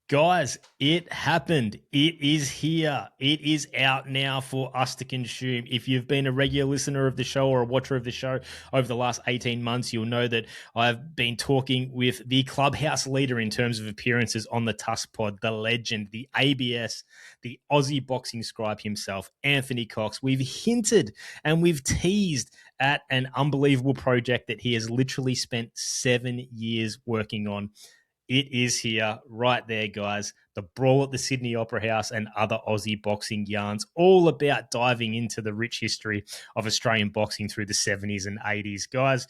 Guys, it happened. It is here. It is out now for us to consume. If you've been a regular listener of the show or a watcher of the show over the last 18 months, you'll know that I've been talking with the clubhouse leader in terms of appearances on the TUSC pod, the legend, the ABS, the Aussie boxing scribe himself, Anthony Cox. We've hinted and we've teased at an unbelievable project that he has literally spent 7 years working on. It is here, right there, guys. The Brawl at the Sydney Opera House and other Aussie boxing yarns, all about diving into the rich history of Australian boxing through the 70s and 80s. Guys,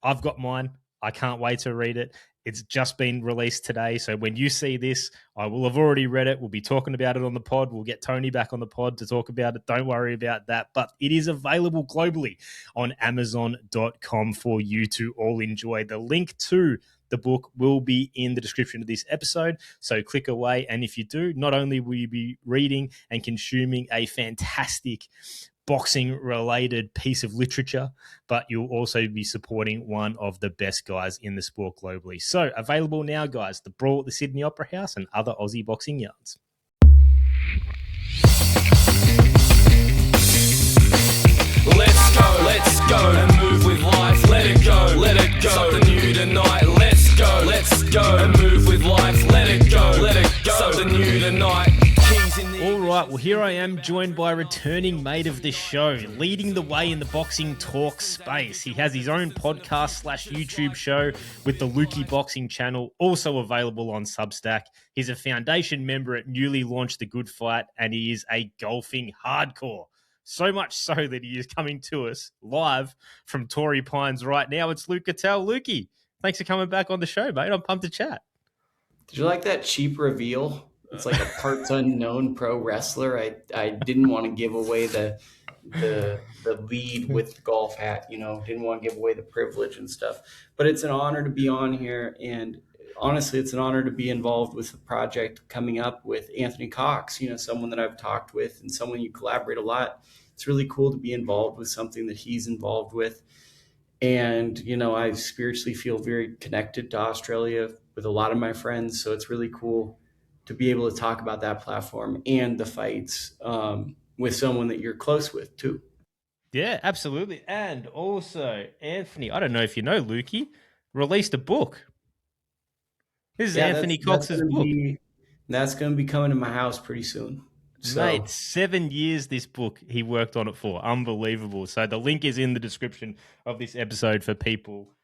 I've got mine. I can't wait to read it. It's just been released today. So when you see this, I will have already read it. We'll be talking about it on the pod. We'll get Tony back on the pod to talk about it. Don't worry about that. But it is available globally on Amazon.com for you to all enjoy. The link to the book will be in the description of this episode. So click away. And if you do, not only will you be reading and consuming a fantastic boxing-related piece of literature, but you'll also be supporting one of the best guys in the sport globally. So available now, guys, The Brawl at the Sydney Opera House and other Aussie boxing yarns. Let's go and move with life. Let it go, something new tonight. Let's go and move with life. Let it go, something new tonight. All right, well, here I am joined by a returning mate of this show, leading the way in the boxing talk space. He has his own podcast / YouTube show with the LukieBoxing channel, also available on Substack. He's a foundation member at newly launched The Good Fight, and he is a golfing hardcore. So much so that he is coming to us live from Torrey Pines right now. It's Ketelle. Lukie, thanks for coming back on the show, mate. I'm pumped to chat. Did you like that cheap reveal? It's like a parts unknown pro wrestler. I didn't want to give away the lead with the golf hat, didn't want to give away the privilege and stuff. But it's an honor to be on here, and honestly, it's an honor to be involved with the project coming up with Anthony Cox, someone that I've talked with and someone you collaborate a lot. It's really cool to be involved with something that he's involved with. And, I spiritually feel very connected to Australia with a lot of my friends. So it's really cool to be able to talk about that platform and the fights with someone that you're close with too. Yeah, absolutely. And also, Anthony, I don't know if you know, Lukie, released a book. This is Anthony Cox's book. That's going to be coming to my house pretty soon. So. Mate, 7 years this book he worked on it for. Unbelievable. So the link is in the description of this episode for people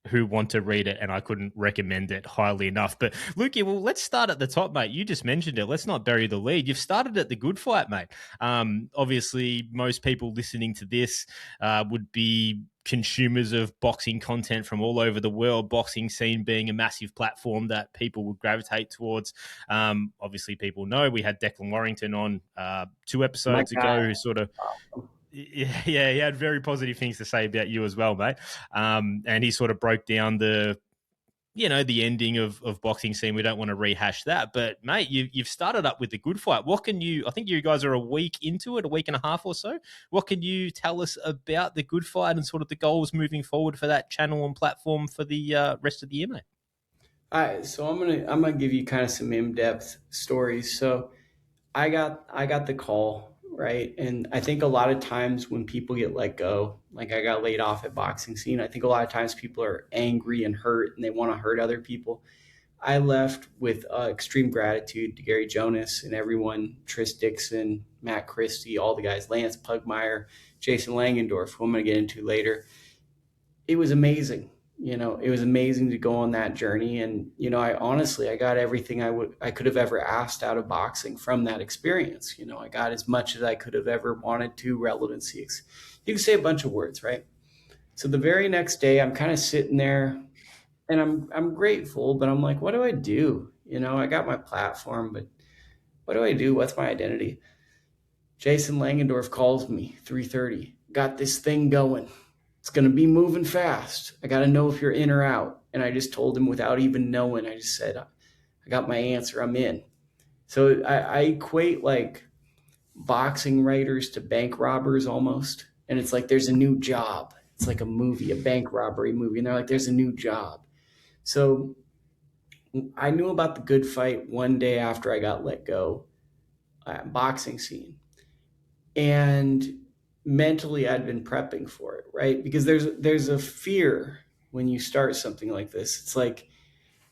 who want to read it, and I couldn't recommend it highly enough. But Lukie, well, let's start at the top, mate. You just mentioned it. Let's not bury the lead. You've started at The Good Fight, mate. Obviously, most people listening to this would be consumers of boxing content from all over the world, boxing scene being a massive platform that people would gravitate towards. Obviously, people know we had Declan Warrington on 2 episodes ago who sort of... Yeah, he had very positive things to say about you as well, mate. And he sort of broke down the ending of boxing scene. We don't want to rehash that. But, mate, you've started up with The Good Fight. I think you guys are a week into it, a week and a half or so. What can you tell us about The Good Fight and sort of the goals moving forward for that channel and platform for the rest of the year, mate? All right, so I'm gonna give you kind of some in-depth stories. So I got the call, right? And I think a lot of times when people get let go, like I got laid off at boxing scene, I think a lot of times people are angry and hurt and they want to hurt other people. I left with extreme gratitude to Gary Jonas and everyone, Tris Dixon, Matt Christie, all the guys, Lance Pugmire, Jason Langendorf, who I'm going to get into later. It was amazing. It was amazing to go on that journey. And, I got everything I could have ever asked out of boxing from that experience. I got as much as I could have ever wanted to, relevancy. You can say a bunch of words, right? So the very next day I'm kind of sitting there and I'm grateful, but I'm like, what do I do? I got my platform, but what do I do? What's my identity? Jason Langendorf calls me 3:30, got this thing going. It's going to be moving fast. I got to know if you're in or out. And I just told him without even knowing, I just said, I got my answer. I'm in. So I equate like boxing writers to bank robbers almost. And it's like, there's a new job. It's like a movie, a bank robbery movie. And they're like, there's a new job. So I knew about the good fight one day after I got let go at boxing scene. And mentally I'd been prepping for it, right? Because there's a fear when you start something like this. It's like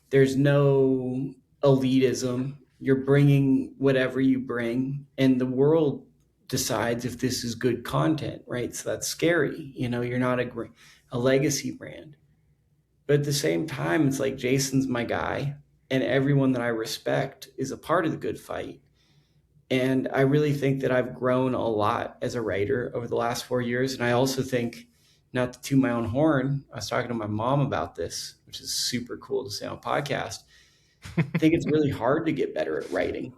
there's no elitism. You're bringing whatever you bring, and the world decides if this is good content, right? So that's scary. You're not a legacy brand. But at the same time, it's like Jason's my guy, and everyone that I respect is a part of the good fight. And I really think that I've grown a lot as a writer over the last 4 years. And I also think, not to toot my own horn, I was talking to my mom about this, which is super cool to say on a podcast. I think it's really hard to get better at writing.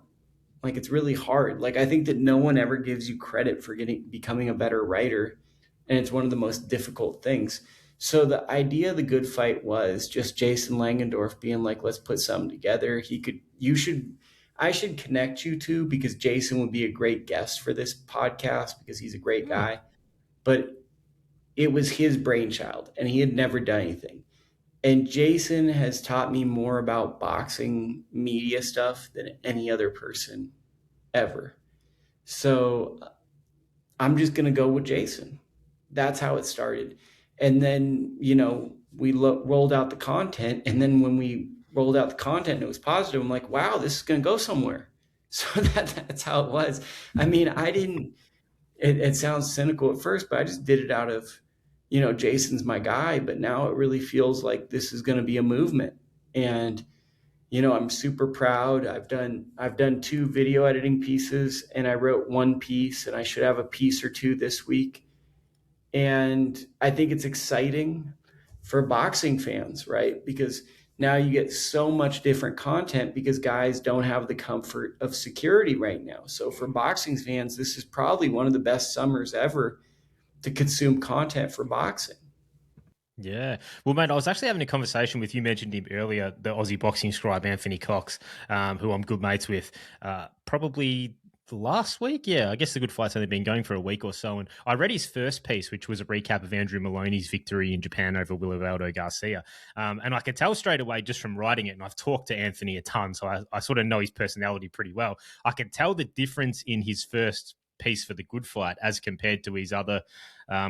Like, it's really hard. Like, I think that no one ever gives you credit for becoming a better writer. And it's one of the most difficult things. So the idea of the good fight was just Jason Langendorf being like, let's put something together. I should connect you two, because Jason would be a great guest for this podcast because he's a great guy. But it was his brainchild and he had never done anything. And Jason has taught me more about boxing media stuff than any other person ever. So I'm just going to go with Jason. That's how it started. And then, we rolled out the content. And then when we rolled out the content and it was positive, I'm like, wow, this is going to go somewhere. So that's how it was. I mean, it sounds cynical at first, but I just did it out of, Jason's my guy. But now it really feels like this is going to be a movement. And, I'm super proud. I've done 2 video editing pieces, and I wrote 1 piece, and I should have a piece or 2 this week. And I think it's exciting for boxing fans, right? Because now you get so much different content because guys don't have the comfort of security right now. So for boxing fans, this is probably one of the best summers ever to consume content for boxing. Yeah. Well, mate, I was actually having a conversation with, you mentioned him earlier, the Aussie boxing scribe, Anthony Cox, who I'm good mates with, probably last week. Yeah, I guess the good fight's only been going for a week or so. And I read his first piece, which was a recap of Andrew Maloney's victory in Japan over Willivaldo Garcia. And I could tell straight away just from writing it, and I've talked to Anthony a ton, so I sort of know his personality pretty well. I could tell the difference in his first piece for the good fight as compared to his other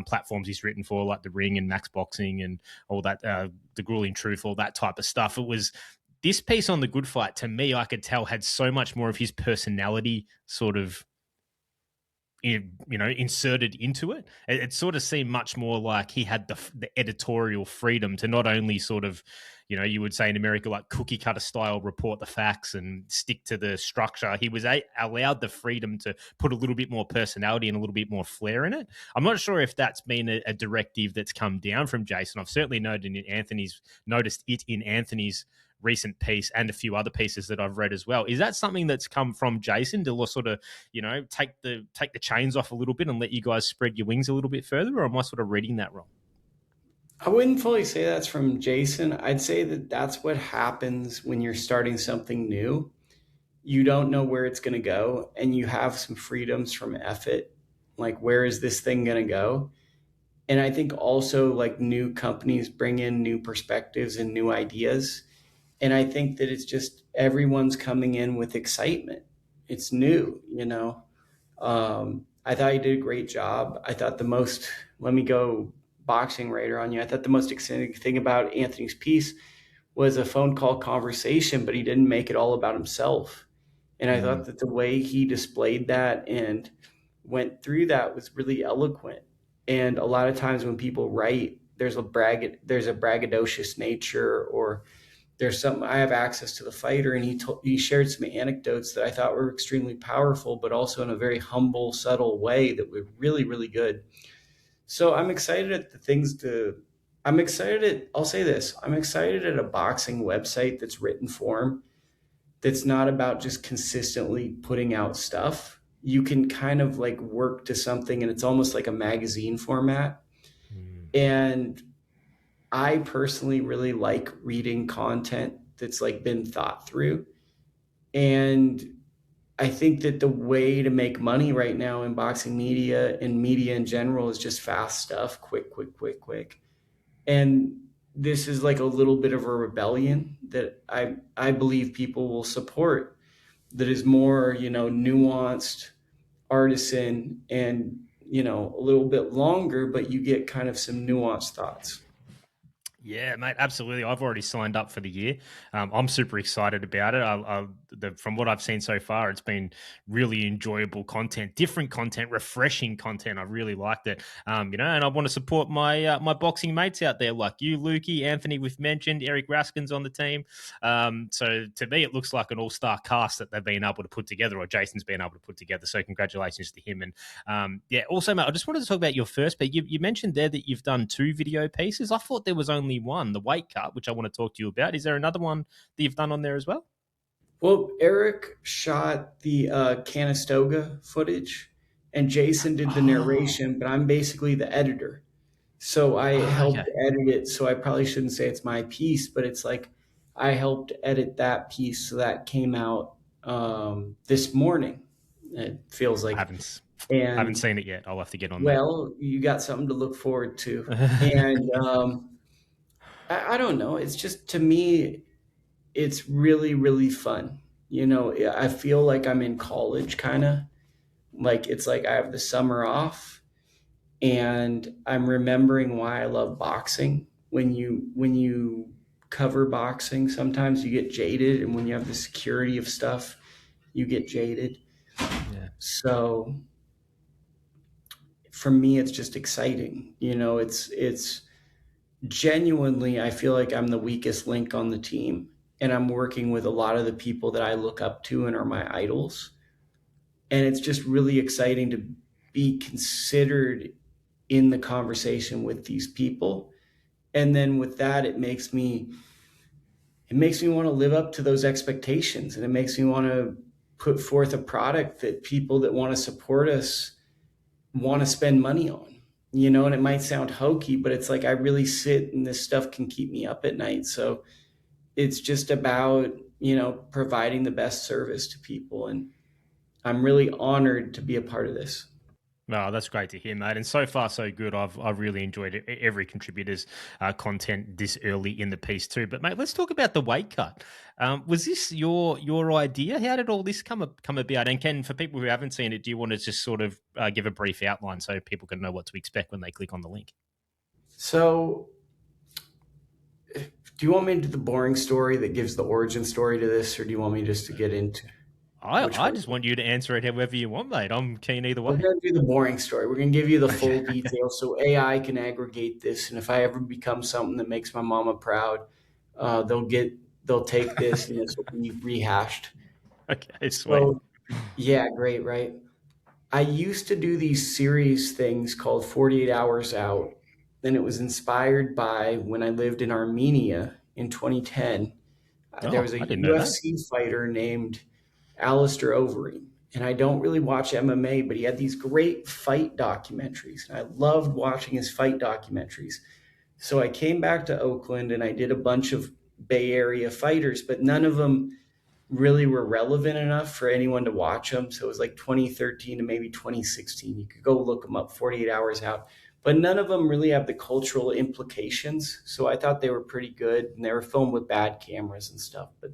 platforms he's written for, like The Ring and Max Boxing and all that, The Grueling Truth, all that type of stuff. It was this piece on the good fight, to me, I could tell had so much more of his personality sort of, inserted into it. It sort of seemed much more like he had the editorial freedom to not only sort of, you would say in America, like cookie cutter style, report the facts and stick to the structure. He was allowed the freedom to put a little bit more personality and a little bit more flair in it. I'm not sure if that's been a directive that's come down from Jason. I've certainly noticed it in Anthony's recent piece and a few other pieces that I've read as well. Is that something that's come from Jason to sort of, take the chains off a little bit and let you guys spread your wings a little bit further, or am I sort of reading that wrong? I wouldn't fully say that's from Jason. I'd say that that's what happens when you're starting something new. You don't know where it's going to go, and you have some freedoms from effort. Like, where is this thing going to go? And I think also, like, new companies bring in new perspectives and new ideas. And I think that it's just everyone's coming in with excitement. It's new, I thought you did a great job. I thought let me go boxing writer on you. I thought the most exciting thing about Anthony's piece was a phone call conversation, but he didn't make it all about himself. And I thought that the way he displayed that and went through that was really eloquent. And a lot of times when people write, there's a braggadocious nature, or there's something. I have access to the fighter, and he shared some anecdotes that I thought were extremely powerful, but also in a very humble, subtle way that were really, really good. So I'm excited at I'll say this, I'm excited at a boxing website that's written form, that's not about just consistently putting out stuff. You can kind of like work to something, and it's almost like a magazine format. And I personally really like reading content that's like been thought through. And I think that the way to make money right now in boxing media and media in general is just fast stuff, quick. And this is like a little bit of a rebellion that I believe people will support, that is more, nuanced, artisan, and, a little bit longer, but you get kind of some nuanced thoughts. Yeah, mate, absolutely. I've already signed up for the year. I'm super excited about it. From what I've seen so far, it's been really enjoyable content, different content, refreshing content. I really liked it. And I want to support my my boxing mates out there, like you, Lukie, Anthony, we've mentioned, Eric Raskin's on the team. So to me, it looks like an all-star cast that they've been able to put together, or Jason's been able to put together. So congratulations to him. And also, mate, I just wanted to talk about your first piece. You mentioned there that you've done 2 video pieces. I thought there was only one, the weight cut, which I want to talk to you about. Is there another one that you've done on there as well? Well, Eric shot the Canistoga footage, and Jason did the narration, but I'm basically the editor. So I helped edit it. So I probably shouldn't say it's my piece, but it's like I helped edit that piece. So that came out this morning. It feels like. I haven't seen it yet. I'll have to get on that. Well, you got something to look forward to. And I don't know. It's just, to me, it's really, really fun. I feel like I'm in college, kind of. Like, it's like I have the summer off, and I'm remembering why I love boxing. When you cover boxing, sometimes you get jaded, and when you have the security of stuff, you get jaded. Yeah. So for me, it's just exciting. It's genuinely, I feel like I'm the weakest link on the team, and I'm working with a lot of the people that I look up to and are my idols. And it's just really exciting to be considered in the conversation with these people. And then with that, it makes me want to live up to those expectations. And it makes me want to put forth a product that people that want to support us want to spend money on. And it might sound hokey, but it's like I really sit, and this stuff can keep me up at night. So it's just about, providing the best service to people. And I'm really honored to be a part of this. Oh, that's great to hear, mate. And so far, so good. I've really enjoyed every contributor's content this early in the piece too. But mate, let's talk about the weight cut. Was this your idea? How did all this come about? And Ken, for people who haven't seen it, do you want to just sort of give a brief outline so people can know what to expect when they click on the link? So, do you want me to do the boring story that gives the origin story to this, or do you want me just to get into? I just want you to answer it however you want, mate. I'm keen either way. We're going to do the boring story. We're going to give you the full details so AI can aggregate this. And if I ever become something that makes my mama proud, they'll take this and this will be rehashed. Okay, sweet. So, yeah, great, right? I used to do these series things called 48 Hours Out. And it was inspired by when I lived in Armenia in 2010. There was a UFC fighter named Alistair Overeem, and I don't really watch MMA, but he had these great fight documentaries, and I loved watching his fight documentaries. So I came back to Oakland, and I did a bunch of Bay Area fighters, but none of them really were relevant enough for anyone to watch them. So it was like 2013 to maybe 2016. You could go look them up, 48 Hours Out. But none of them really have the cultural implications. So I thought they were pretty good, and they were filmed with bad cameras and stuff. But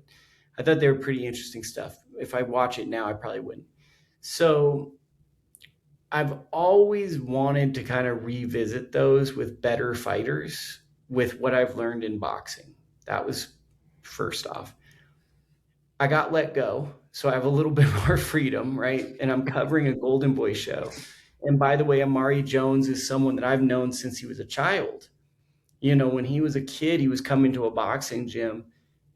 I thought they were pretty interesting stuff. If I watch it now, I probably wouldn't. So I've always wanted to kind of revisit those with better fighters, with what I've learned in boxing. That was first off. I got let go, so I have a little bit more freedom, right? And I'm covering a Golden Boy show. And by the way, Amari Jones is someone that I've known since he was a child. When he was a kid, he was coming to a boxing gym,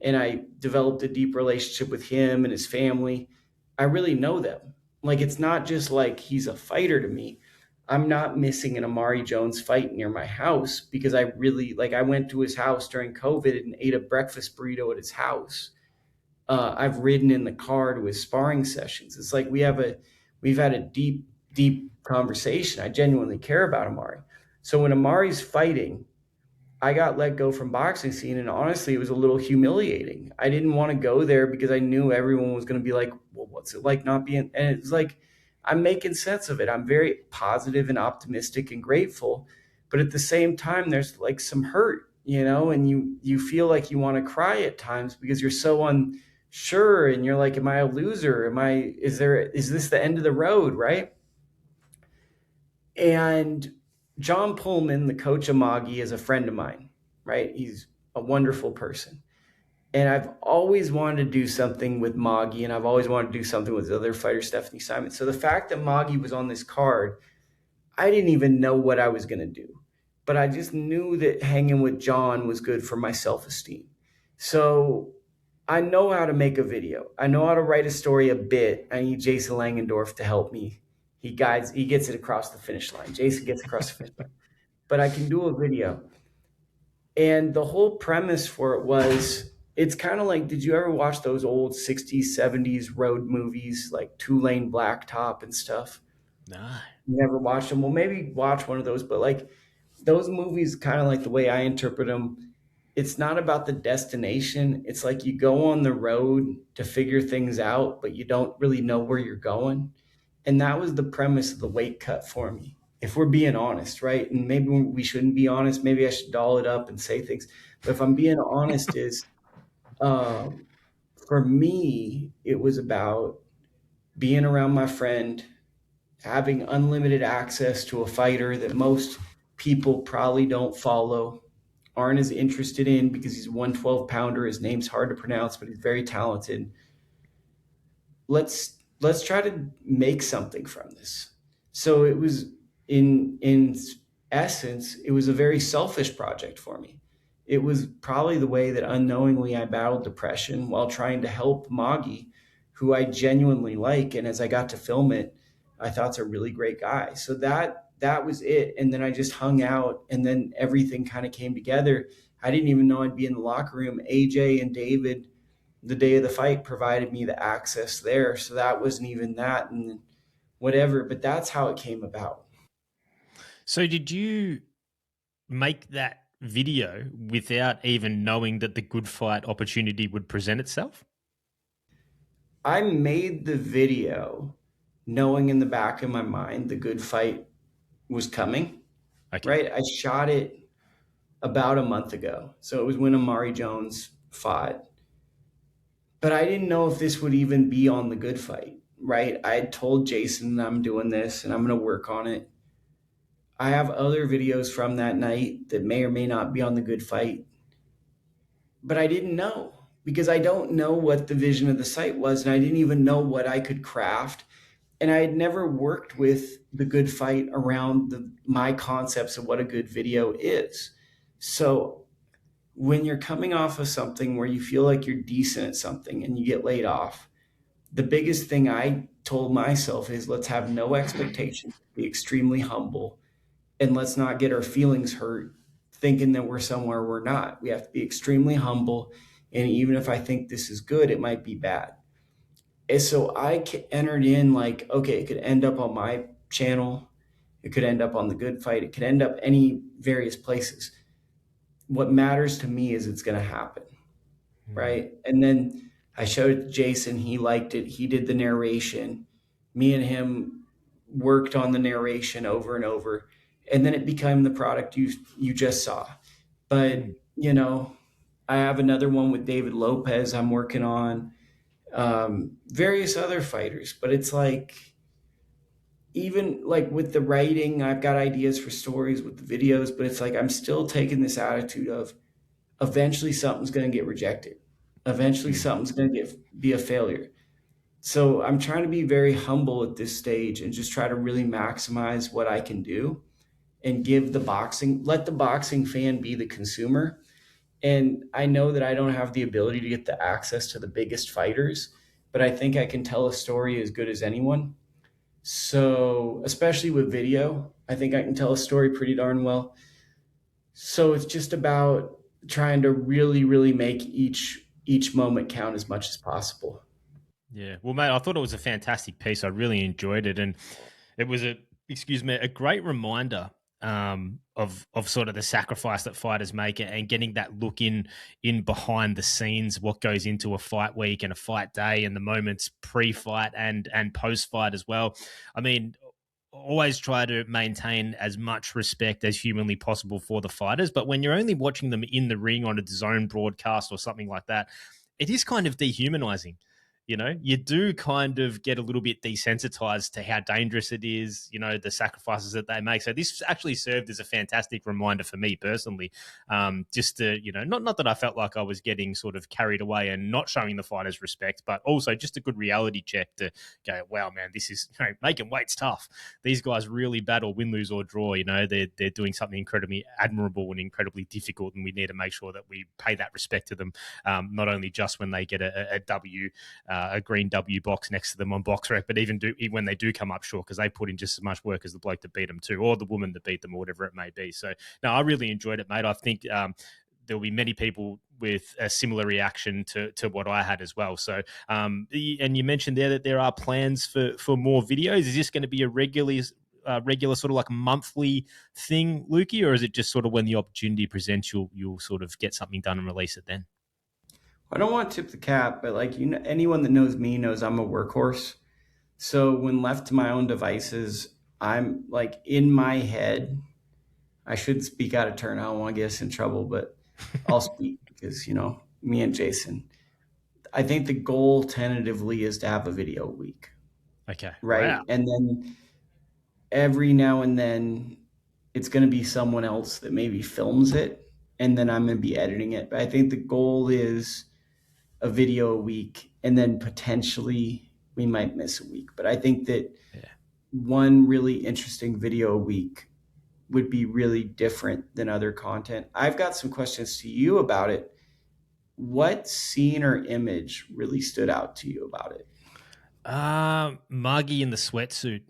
and I developed a deep relationship with him and his family. I really know them. Like, it's not just like he's a fighter to me. I'm not missing an Amari Jones fight near my house because I went to his house during COVID and ate a breakfast burrito at his house. I've ridden in the car to his sparring sessions. It's like we've had a deep, deep conversation. I genuinely care about Amari. So when Amari's fighting, I got let go from boxing scene, and honestly, it was a little humiliating. I didn't want to go there because I knew everyone was going to be like, well, what's it like not being, and it's like, I'm making sense of it. I'm very positive and optimistic and grateful. But at the same time, there's like some hurt, and you feel like you want to cry at times because you're so unsure, and you're like, am I a loser? Is this the end of the road, right? And John Pullman, the coach of Magi, is a friend of mine, right? He's a wonderful person. And I've always wanted to do something with Magi, and I've always wanted to do something with the other fighter, Stephanie Simon. So the fact that Magi was on this card, I didn't even know what I was going to do. But I just knew that hanging with John was good for my self-esteem. So I know how to make a video. I know how to write a story a bit. I need Jason Langendorf to help me. He gets it across the finish line. Jason gets across the finish line. But I can do a video. And the whole premise for it was, it's kind of like, did you ever watch those old 60s, 70s road movies like Two Lane Blacktop and stuff? No. You never watched them? Well, maybe watch one of those, but like those movies, kind of like the way I interpret them, it's not about the destination. It's like you go on the road to figure things out, but you don't really know where you're going. And that was the premise of the weight cut for me, if we're being honest, right? And maybe we shouldn't be honest. Maybe I should doll it up and say things. But if I'm being honest, for me, it was about being around my friend, having unlimited access to a fighter that most people probably don't follow, aren't as interested in, because he's a 112 pounder. His name's hard to pronounce, but he's very talented. Let's try to make something from this. So it was, in essence, it was a very selfish project for me. It was probably the way that unknowingly I battled depression while trying to help Magi, who I genuinely like. And as I got to film it, I thought it's a really great guy. So that was it. And then I just hung out, and then everything kind of came together. I didn't even know I'd be in the locker room. AJ and David, the day of the fight, provided me the access there. So that wasn't even that, and whatever, but that's how it came about. So did you make that video without even knowing that the good fight opportunity would present itself? I made the video knowing in the back of my mind the good fight was coming. Okay. Right? I shot it about a month ago. So it was when Amari Jones fought. But I didn't know if this would even be on the good fight, right? I had told Jason I'm doing this and I'm going to work on it. I have other videos from that night that may or may not be on the good fight. But I didn't know, because I don't know what the vision of the site was, and I didn't even know what I could craft. And I had never worked with the good fight around my concepts of what a good video is. So when you're coming off of something where you feel like you're decent at something and you get laid off, the biggest thing I told myself is, let's have no expectations, be extremely humble, and let's not get our feelings hurt thinking that we're somewhere we're not. We have to be extremely humble. And even if I think this is good, it might be bad. And so I entered in like, okay, it could end up on my channel. It could end up on the good fight. It could end up any various places. What matters to me is it's going to happen. Right. And then I showed it to Jason. He liked it. He did the narration. Me and him worked on the narration over and over. And then it became the product you just saw. But, I have another one with David Lopez I'm working on, various other fighters. But it's like, even like with the writing, I've got ideas for stories with the videos, but it's like I'm still taking this attitude of eventually something's going to get rejected. Eventually something's going to be a failure. So I'm trying to be very humble at this stage and just try to really maximize what I can do and let the boxing fan be the consumer. And I know that I don't have the ability to get the access to the biggest fighters, but I think I can tell a story as good as anyone. So especially with video, I think I can tell a story pretty darn well. So it's just about trying to really, really make each moment count as much as possible. Yeah. Well, mate, I thought it was a fantastic piece. I really enjoyed it. And it was a great reminder of sort of the sacrifice that fighters make, and getting that look in behind the scenes, what goes into a fight week and a fight day, and the moments pre-fight and post-fight as well. I mean, always try to maintain as much respect as humanly possible for the fighters. But when you're only watching them in the ring on a DAZN broadcast or something like that, it is kind of dehumanizing. You know, you do kind of get a little bit desensitized to how dangerous it is, you know, the sacrifices that they make. So this actually served as a fantastic reminder for me personally, just to, you know, not that I felt like I was getting sort of carried away and not showing the fighters respect, but also just a good reality check to go, wow, man, this is, you know, making weight's tough. These guys really battle, win, lose or draw. You know, they're doing something incredibly admirable and incredibly difficult, and we need to make sure that we pay that respect to them, not only just when they get a W, a green W box next to them on BoxRec, but even when they do come up short, because they put in just as much work as the bloke that beat them too, or the woman that beat them, or whatever it may be. So, no, I really enjoyed it, mate. I think there'll be many people with a similar reaction to what I had as well. So, and you mentioned there that there are plans for more videos. Is this going to be a regular sort of like monthly thing, Lukie, or is it just sort of when the opportunity presents, you'll sort of get something done and release it then? I don't want to tip the cap, but like, you know, anyone that knows me knows I'm a workhorse. So when left to my own devices, I'm like in my head. I should speak out of turn. I don't want to get us in trouble, but I'll speak because, you know, me and Jason, I think the goal tentatively is to have a video a week. Okay. Right. Wow. And then every now and then it's going to be someone else that maybe films it, and then I'm going to be editing it. But I think the goal is a video a week, and then potentially we might miss a week. But I think that one really interesting video a week would be really different than other content. I've got some questions to you about it. What scene or image really stood out to you about it? Margie in the sweatsuit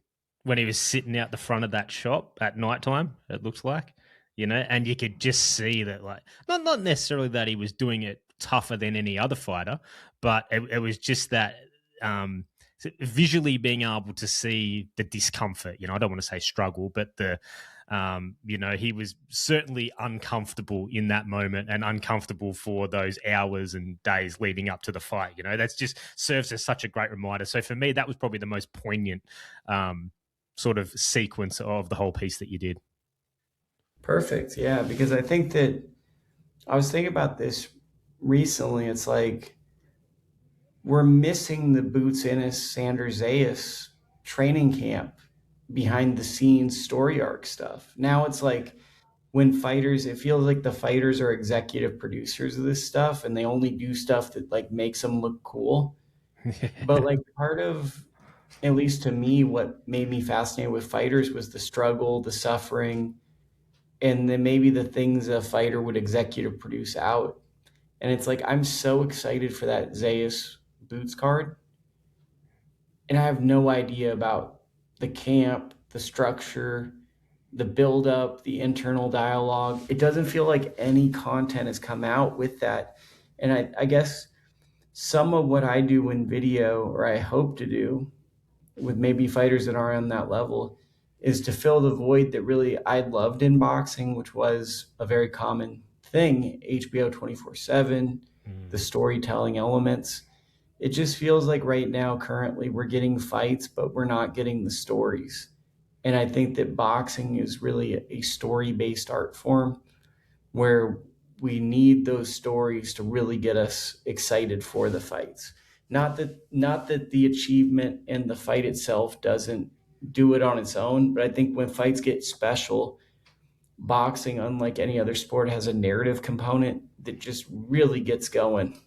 when he was sitting out the front of that shop at nighttime, it looks like, you know, and you could just see that, like, not necessarily that he was doing it tougher than any other fighter, but it was just that visually being able to see the discomfort, you know, I don't want to say struggle, but the, you know, he was certainly uncomfortable in that moment and uncomfortable for those hours and days leading up to the fight. You know, that's just serves as such a great reminder. So for me, that was probably the most poignant sort of sequence of the whole piece that you did. Perfect. Yeah, because I think that I was thinking about this recently. It's like we're missing the Boots Ennis, Xander, Zayas training camp behind the scenes story arc stuff. Now it's like when fighters, it feels like the fighters are executive producers of this stuff and they only do stuff that like makes them look cool. But like part of, at least to me, what made me fascinated with fighters was the struggle, the suffering, and then maybe the things a fighter would executive produce out. And it's like, I'm so excited for that Zayas Boots card. And I have no idea about the camp, the structure, the buildup, the internal dialogue. It doesn't feel like any content has come out with that. And I guess some of what I do in video, or I hope to do with maybe fighters that aren't on that level, is to fill the void that really I loved in boxing, which was a very common thing, HBO 24/7, the storytelling elements. It just feels like right now, currently, we're getting fights, but we're not getting the stories. And I think that boxing is really a story-based art form where we need those stories to really get us excited for the fights. Not that the achievement and the fight itself doesn't do it on its own, but I think when fights get special, boxing, unlike any other sport, has a narrative component that just really gets going.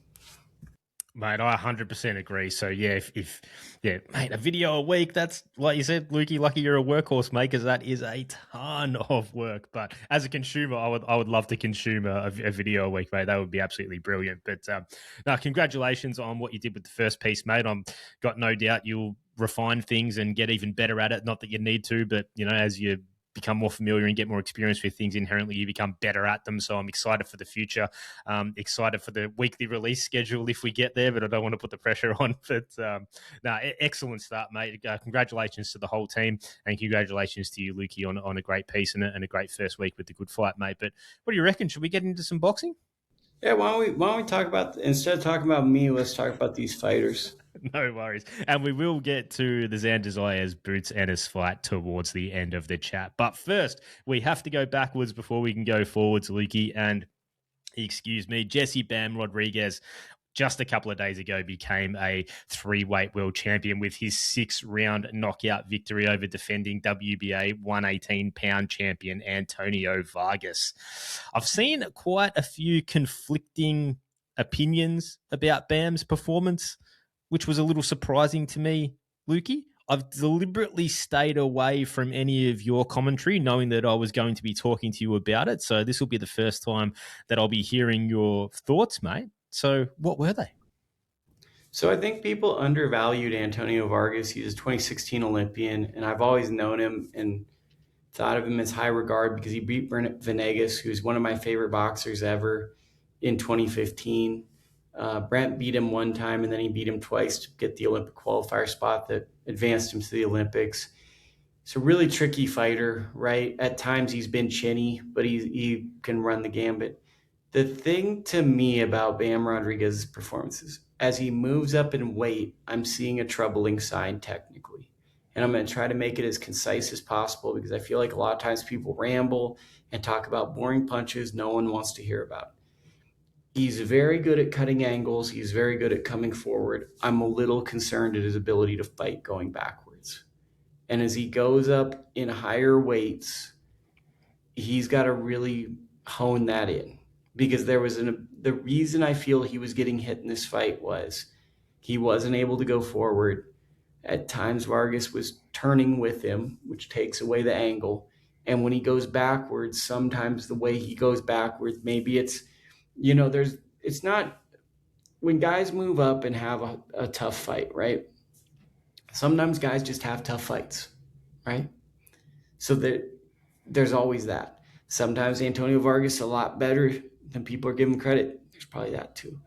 Mate, I 100% agree. So yeah, if mate, a video a week, that's like you said, Lukie, lucky you're a workhorse, mate, because that is a ton of work. But as a consumer, I would love to consume a video a week, mate. That would be absolutely brilliant. But no, congratulations on what you did with the first piece, mate. I'm got no doubt you'll refine things and get even better at it. Not that you need to, but you know, as you become more familiar and get more experience with things, inherently you become better at them. So I'm excited for the future, excited for the weekly release schedule if we get there, but I don't want to put the pressure on. But excellent start, mate. Congratulations to the whole team, and congratulations to you, Lukie, on a great piece and a great first week with the good fight, mate. But what do you reckon? Should we get into some boxing? Yeah, why don't we talk about, instead of talking about me, let's talk about these fighters. No worries. And we will get to the Xander Zayas Boots Ennis fight towards the end of the chat. But first, we have to go backwards before we can go forwards, Lukey. And excuse me, Jesse Bam Rodriguez just a couple of days ago became a 3-weight world champion with his 6-round knockout victory over defending WBA 118-pound champion Antonio Vargas. I've seen quite a few conflicting opinions about Bam's performance, which was a little surprising to me, Lukey. I've deliberately stayed away from any of your commentary, knowing that I was going to be talking to you about it. So this will be the first time that I'll be hearing your thoughts, mate. So what were they? So I think people undervalued Antonio Vargas. He's a 2016 Olympian, and I've always known him and thought of him as high regard because he beat Venegas, who's one of my favorite boxers ever, in 2015. Brent beat him one time, and then he beat him twice to get the Olympic qualifier spot that advanced him to the Olympics. He's a really tricky fighter, right? At times he's been chinny, but he can run the gambit. The thing to me about Bam Rodriguez's performances, as he moves up in weight, I'm seeing a troubling sign technically. And I'm going to try to make it as concise as possible because I feel like a lot of times people ramble and talk about boring punches no one wants to hear about. He's very good at cutting angles. He's very good at coming forward. I'm a little concerned at his ability to fight going backwards. And as he goes up in higher weights, he's got to really hone that in. Because the reason I feel he was getting hit in this fight was he wasn't able to go forward. At times, Vargas was turning with him, which takes away the angle. And when he goes backwards, sometimes the way he goes backwards, maybe it's, it's not, when guys move up and have a tough fight, right? Sometimes guys just have tough fights, right? So there's always that. Sometimes Antonio Vargas is a lot better than people are giving credit. There's probably that too.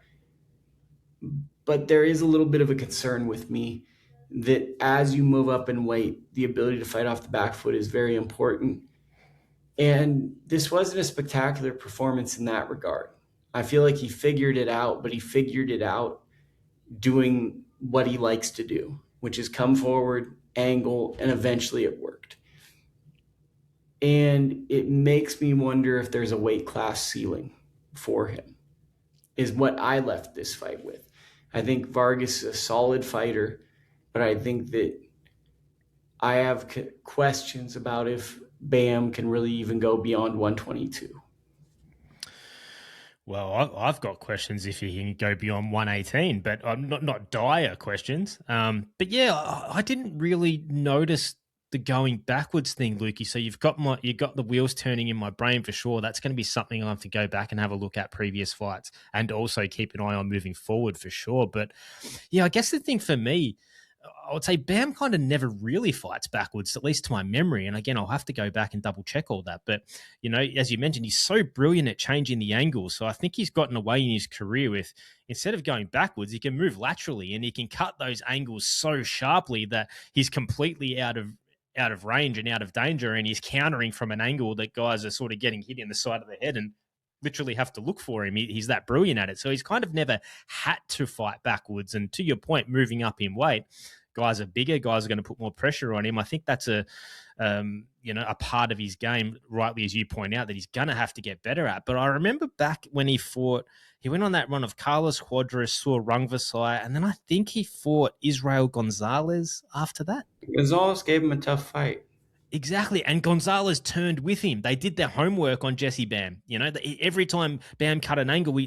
But there is a little bit of a concern with me that as you move up in weight, the ability to fight off the back foot is very important. And this wasn't a spectacular performance in that regard. I feel like he figured it out, but he figured it out doing what he likes to do, which is come forward, angle, and eventually it worked. And it makes me wonder if there's a weight class ceiling for him, is what I left this fight with. I think Vargas is a solid fighter, but I think that I have questions about if Bam can really even go beyond 122. Well, I've got questions if he can go beyond 118, but not dire questions. But yeah, I didn't really notice the going backwards thing, Lukey. So you've got the wheels turning in my brain for sure. That's going to be something I have to go back and have a look at previous fights and also keep an eye on moving forward for sure. But yeah, I guess the thing for me, I would say Bam kind of never really fights backwards, at least to my memory. And again, I'll have to go back and double check all that. But, as you mentioned, he's so brilliant at changing the angles. So I think he's gotten away in his career with, instead of going backwards, he can move laterally and he can cut those angles so sharply that he's completely out of range and out of danger. And he's countering from an angle that guys are sort of getting hit in the side of the head and literally have to look for him. He's that brilliant at it. So he's kind of never had to fight backwards. And to your point, moving up in weight, guys are bigger, guys are going to put more pressure on him. I think that's a part of his game, rightly as you point out, that he's going to have to get better at. But I remember back when he went on that run of Carlos Cuadras, saw Rungvisai, and then I think he fought Israel Gonzalez after that. Gonzalez gave him a tough fight. Exactly. And Gonzalez turned with him. They did their homework on Jesse Bam. Every time Bam cut an angle,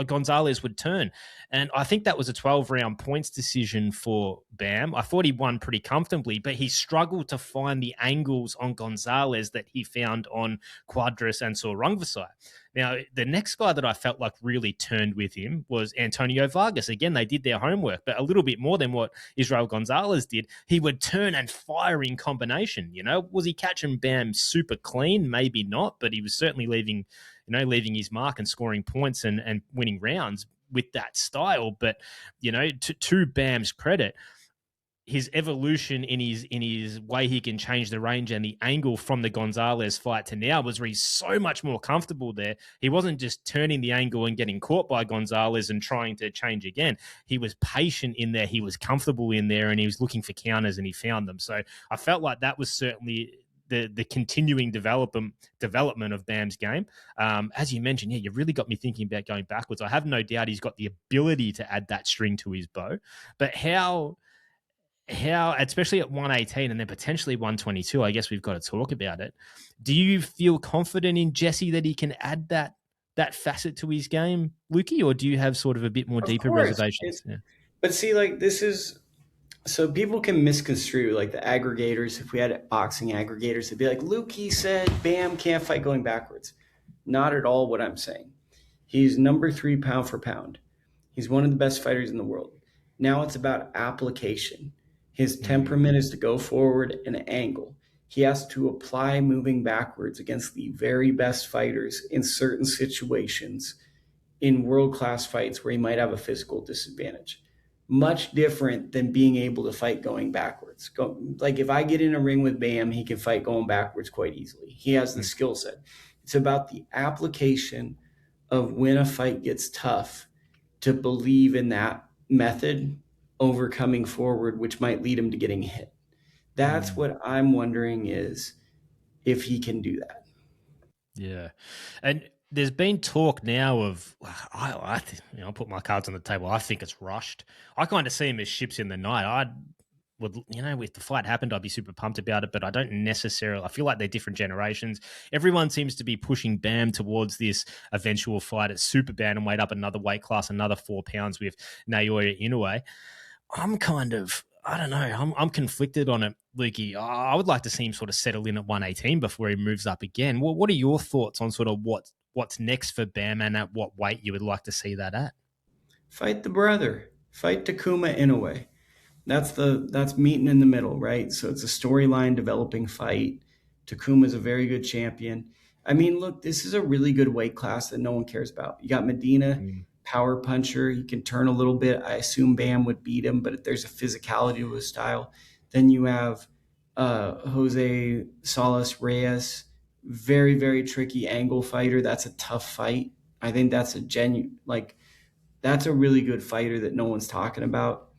Gonzalez would turn. And I think that was a 12-round points decision for Bam. I thought he won pretty comfortably, but he struggled to find the angles on Gonzalez that he found on Cuadras and Saw Rungvisai. Now, the next guy that I felt like really turned with him was Antonio Vargas. Again, they did their homework, but a little bit more than what Israel Gonzalez did. He would turn and fire in combination. Was he catching Bam super clean? Maybe not, but he was certainly leaving his mark and scoring points and winning rounds with that style. But, to Bam's credit, his evolution in his way he can change the range and the angle from the Gonzalez fight to now was where he's so much more comfortable there. He wasn't just turning the angle and getting caught by Gonzalez and trying to change again. He was patient in there. He was comfortable in there, and he was looking for counters, and he found them. So I felt like that was certainly the continuing development of Bam's game. As you mentioned, yeah, you really got me thinking about going backwards. I have no doubt he's got the ability to add that string to his bow, but how, especially at 118 and then potentially 122, I guess we've got to talk about it. Do you feel confident in Jesse that he can add that facet to his game, Lukie, or do you have sort of a bit more deeper reservations? Yeah. But see, like, this is, so people can misconstrue, like, the aggregators. If we had boxing aggregators, they'd be like, Lukie said Bam can't fight going backwards. Not at all what I'm saying. He's number 3 pound for pound. He's one of the best fighters in the world. Now it's about application. His temperament is to go forward and angle. He has to apply moving backwards against the very best fighters in certain situations in world-class fights where he might have a physical disadvantage. Much different than being able to fight going backwards. Like, if I get in a ring with Bam, he can fight going backwards quite easily. He has the skill set. It's about the application of when a fight gets tough to believe in that method overcoming forward, which might lead him to getting hit. That's what I'm wondering, is if he can do that. Yeah. And there's been talk now of, I'll put my cards on the table. I think it's rushed. I kind of see him as ships in the night. I would, if the fight happened, I'd be super pumped about it, but I don't necessarily, I feel like they're different generations. Everyone seems to be pushing Bam towards this eventual fight at super bantamweight, up another weight class, another 4 pounds with Naoya Inoue. I'm kind of, I don't know, I'm conflicted on it, Lukie. I would like to see him sort of settle in at 118 before he moves up again. What are your thoughts on sort of what's next for Bam, and at what weight you would like to see that at? Fight the brother. Fight Takuma Inoue. That's meeting in the middle, right? So it's a storyline developing fight. Takuma's a very good champion. I mean, look, this is a really good weight class that no one cares about. You got Medina, power puncher. He can turn a little bit. I assume Bam would beat him, but there's a physicality to his style. Then you have Jose Salas Reyes, very, very tricky angle fighter. That's a tough fight. I think that's that's a really good fighter that no one's talking about.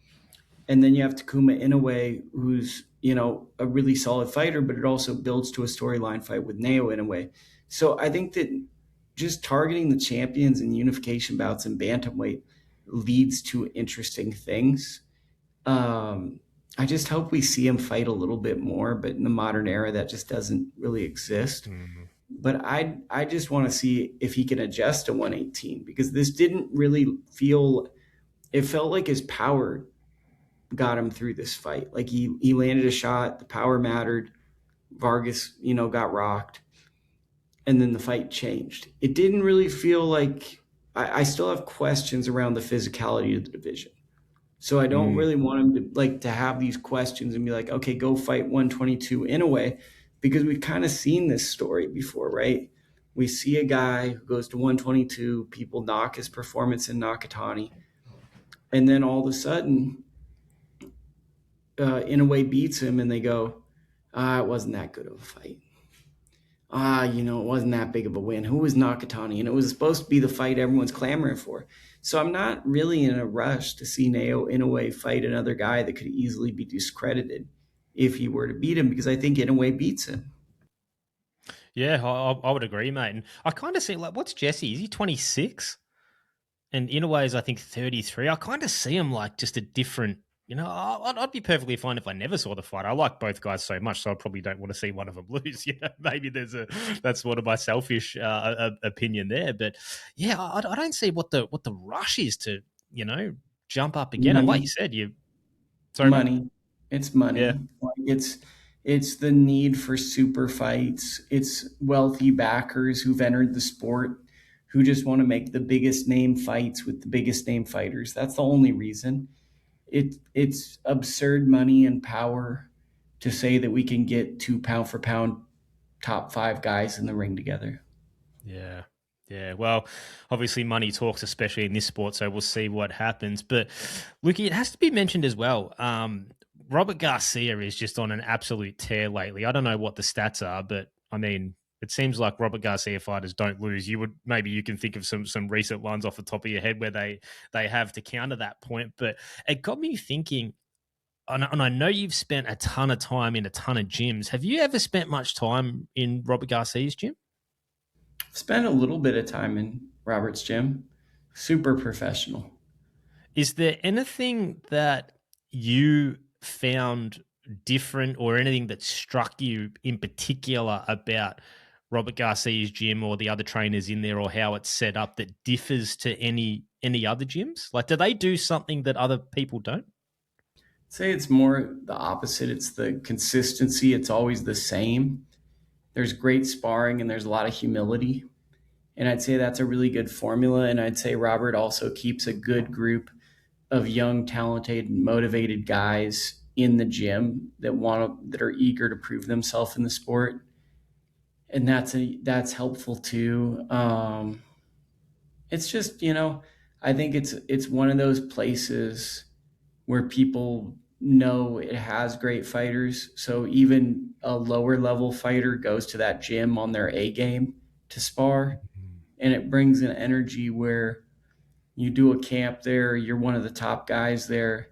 And then you have Takuma Inoue, who's, a really solid fighter, but it also builds to a storyline fight with Nao Inoue. So I think that just targeting the champions in unification bouts in bantamweight leads to interesting things. I just hope we see him fight a little bit more, but in the modern era, that just doesn't really exist. But I just want to see if he can adjust to 118, because this didn't really it felt like his power got him through this fight. Like, he landed a shot, the power mattered, Vargas, got rocked, and then the fight changed. It didn't really feel like, I still have questions around the physicality of the division. So I don't really want him to have these questions and be like, okay, go fight 122 in a way, because we've kind of seen this story before, right? We see a guy who goes to 122, people knock his performance in Nakatani, and then all of a sudden, Inoue beats him, and they go, it wasn't that good of a fight. It wasn't that big of a win. Who was Nakatani? And it was supposed to be the fight everyone's clamoring for. So I'm not really in a rush to see Nao Inoue fight another guy that could easily be discredited if he were to beat him, because I think Inoue beats him. Yeah, I would agree, mate. And I kind of see, like, what's Jesse? Is he 26? And Inoue is, I think, 33. I kind of see him like just a different, I'd be perfectly fine if I never saw the fight. I like both guys so much, so I probably don't want to see one of them lose. Maybe that's sort of my selfish opinion there. But yeah, I don't see what the rush is to, jump up again. Money. And like you said, money. It's money. Yeah. It's the need for super fights. It's wealthy backers who've entered the sport, who just want to make the biggest name fights with the biggest name fighters. That's the only reason. It's absurd money and power to say that we can get 2 pound for pound top 5 guys in the ring together. Yeah. Yeah, well, obviously money talks, especially in this sport, so we'll see what happens. But, Lukie, it has to be mentioned as well. Robert Garcia is just on an absolute tear lately. I don't know what the stats are, but I mean, it seems like Robert Garcia fighters don't lose. Maybe you can think of some recent ones off the top of your head where they have to counter that point. But it got me thinking, and I know you've spent a ton of time in a ton of gyms. Have you ever spent much time in Robert Garcia's gym? I've spent a little bit of time in Robert's gym. Super professional. Is there anything that you found different or anything that struck you in particular about Robert Garcia's gym or the other trainers in there or how it's set up that differs to any other gyms? Like, do they do something that other people don't? I'd say it's more the opposite. It's the consistency. It's always the same. There's great sparring and there's a lot of humility. And I'd say that's a really good formula. And I'd say Robert also keeps a good group of young, talented, motivated guys in the gym that are eager to prove themselves in the sport. And that's helpful too. It's just, I think it's one of those places where people know it has great fighters. So even a lower level fighter goes to that gym on their A game to spar, and it brings an energy where you do a camp there, you're one of the top guys there,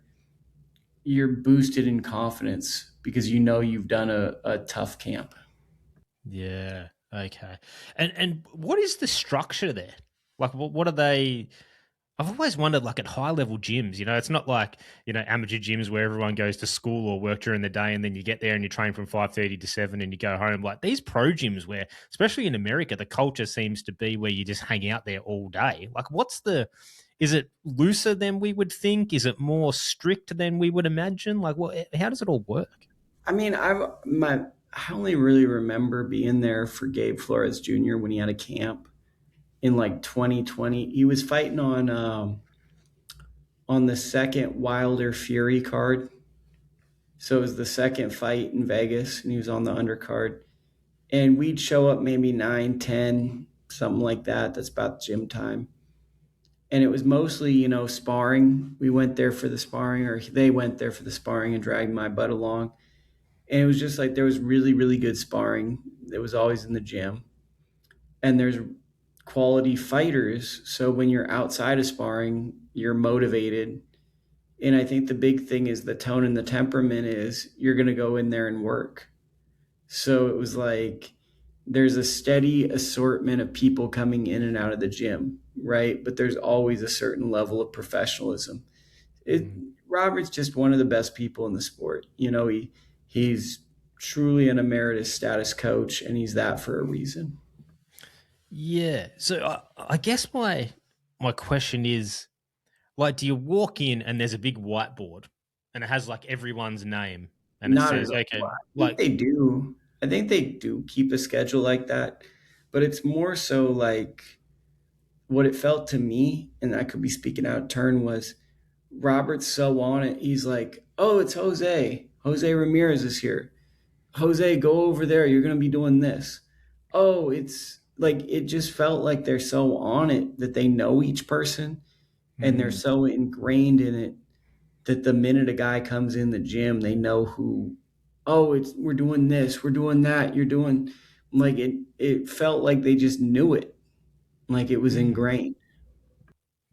you're boosted in confidence because you know you've done a tough camp. Yeah. Okay. And what is the structure there? Like, what are they? I've always wondered, like at high level gyms, it's not like, amateur gyms where everyone goes to school or work during the day and then you get there and you train from 5:30 to 7 and you go home. Like these pro gyms where, especially in America, the culture seems to be where you just hang out there all day. Like is it looser than we would think? Is it more strict than we would imagine? Like how does it all work? I mean, I only really remember being there for Gabe Flores Jr. when he had a camp in like 2020. He was fighting on the second Wilder Fury card. So it was the second fight in Vegas, and he was on the undercard. And we'd show up maybe 9, 10, something like that. That's about gym time. And it was mostly, sparring. We went there for the sparring, or they went there for the sparring and dragged my butt along. And it was just like there was really, really good sparring that was always in the gym. And there's quality fighters. So when you're outside of sparring, you're motivated. And I think the big thing is the tone and the temperament is you're going to go in there and work. So it was like there's a steady assortment of people coming in and out of the gym, right? But there's always a certain level of professionalism. Robert's just one of the best people in the sport. He's truly an emeritus status coach, and he's that for a reason. Yeah. So I guess my question is, like, do you walk in and there's a big whiteboard and it has like everyone's name and Not it says, at okay, all. like They do. I think they do keep a schedule like that, but it's more so like what it felt to me, and I could be speaking out of turn, was Robert's so on it. He's like, oh, it's Jose. Jose Ramirez is here. Jose, go over there. You're going to be doing this. Oh, it's like, it just felt like they're so on it that they know each person and they're so ingrained in it that the minute a guy comes in the gym, they know who, oh, we're doing this, we're doing that, you're doing, like, it felt like they just knew it, like it was ingrained.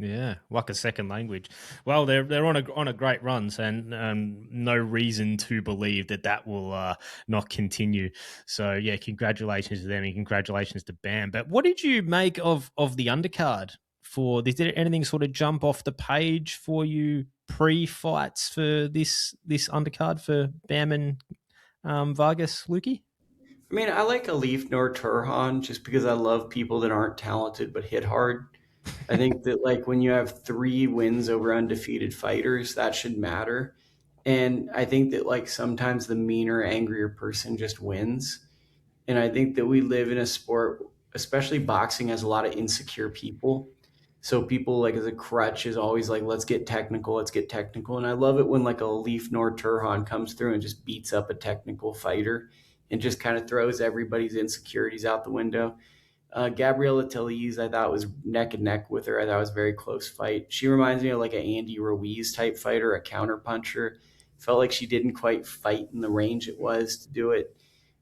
Yeah, like a second language. Well, they're on a great run, and no reason to believe that will not continue. So yeah, congratulations to them and congratulations to Bam. But what did you make of the undercard for this? Did anything sort of jump off the page for you pre-fights for this undercard for Bam and Vargas, Lukie? I mean, I like Alif Nur Turhan just because I love people that aren't talented but hit hard. I think that like when you have 3 wins over undefeated fighters, that should matter. And I think that like sometimes the meaner, angrier person just wins. And I think that we live in a sport, especially boxing, has a lot of insecure people. So people like as a crutch is always like, let's get technical, let's get technical. And I love it when like a Leaf Nor Turhan comes through and just beats up a technical fighter and just kind of throws everybody's insecurities out the window. Gabriela Tellez, I thought was neck and neck with her. I thought it was a very close fight. She reminds me of like an Andy Ruiz type fighter, a counter puncher Felt like she didn't quite fight in the range it was to do it.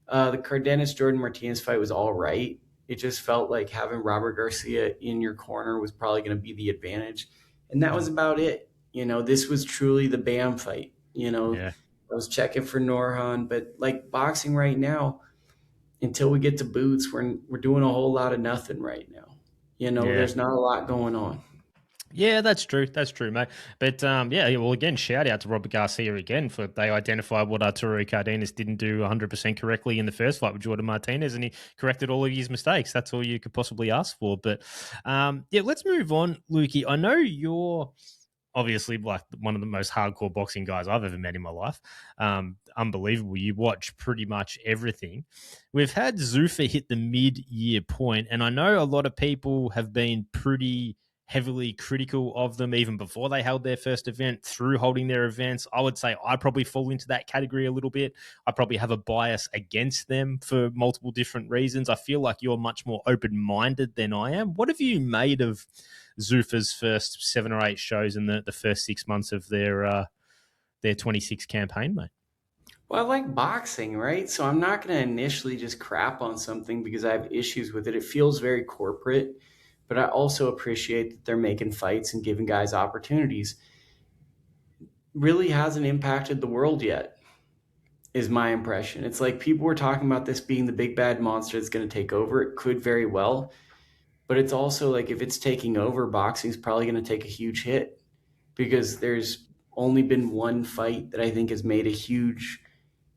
The Cardenas Jordan Martinez fight was all right. It just felt like having Robert Garcia in your corner was probably going to be the advantage. And that was about it. This was truly the Bam fight. Yeah. I was checking for Norhan, but like boxing right now, until we get to boots, we're doing a whole lot of nothing right now. There's not a lot going on. Yeah, that's true. That's true, mate. But well, again, shout out to Robert Garcia again for they identified what Arturo Cardenas didn't do 100% correctly in the first fight with Jordan Martinez, and he corrected all of his mistakes. That's all you could possibly ask for. But let's move on, Lukie. I know you're obviously like one of the most hardcore boxing guys I've ever met in my life. Unbelievable. You watch pretty much everything. We've had Zuffa hit the mid-year point, and I know a lot of people have been pretty heavily critical of them even before they held their first event, through holding their events. I would say I probably fall into that category a little bit. I probably have a bias against them for multiple different reasons. I feel like you're much more open-minded than I am. What have you made of Zuffa's first 7 or 8 shows in the first 6 months of their 26 campaign, mate? Well, I like boxing, right? So I'm not going to initially just crap on something because I have issues with it. It feels very corporate, but I also appreciate that they're making fights and giving guys opportunities. Really hasn't impacted the world yet, is my impression. It's like people were talking about this being the big bad monster that's going to take over. It could very well. But it's also like if it's taking over, boxing's probably going to take a huge hit because there's only been one fight that I think has made a huge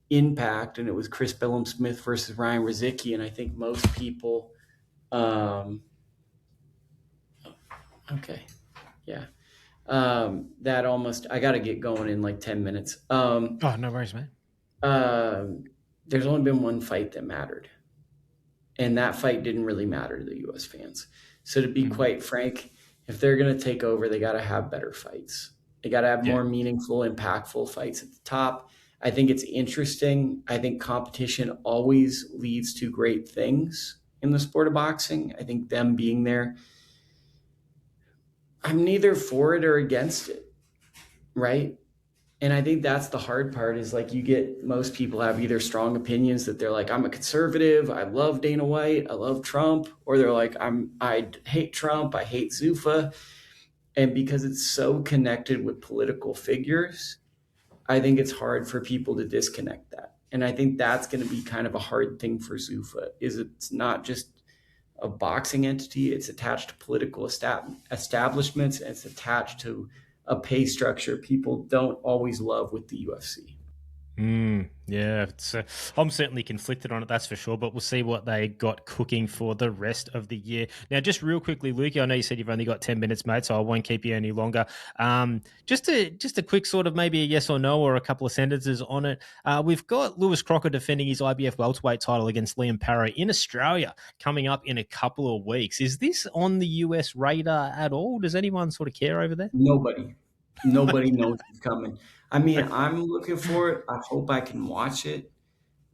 impact, and it was Chris Billum-Smith versus Ryan Rozicki. And I think most people that almost, I got to get going in like 10 minutes. No worries, mate. There's only been one fight that mattered. And that fight didn't really matter to the U.S. fans. So to be quite frank, if they're going to take over, they got to have better fights. They got to have more meaningful, impactful fights at the top. I think it's interesting. I think competition always leads to great things in the sport of boxing. I think them being there, I'm neither for it or against it, right? And I think that's the hard part is like most people have either strong opinions that they're like, I'm a conservative, I love Dana White, I love Trump, or they're like, I hate Trump, I hate Zuffa. And because it's so connected with political figures, I think it's hard for people to disconnect that. And I think that's going to be kind of a hard thing for Zuffa, is it's not just a boxing entity, it's attached to political establishments, and it's attached to a pay structure people don't always love with the UFC. I'm certainly conflicted on it, that's for sure, but we'll see what they got cooking for the rest of the year. Now, just real quickly, Lukie, I know you said you've only got 10 minutes, mate, so I won't keep you any longer. Just a quick sort of maybe a yes or no or a couple of sentences on it. We've got Lewis Crocker defending his IBF welterweight title against Liam Paro in Australia coming up in a couple of weeks. Is this on the US radar at all? Does anyone sort of care over there? Nobody knows it's coming. I mean, I'm looking for it. I hope I can watch it.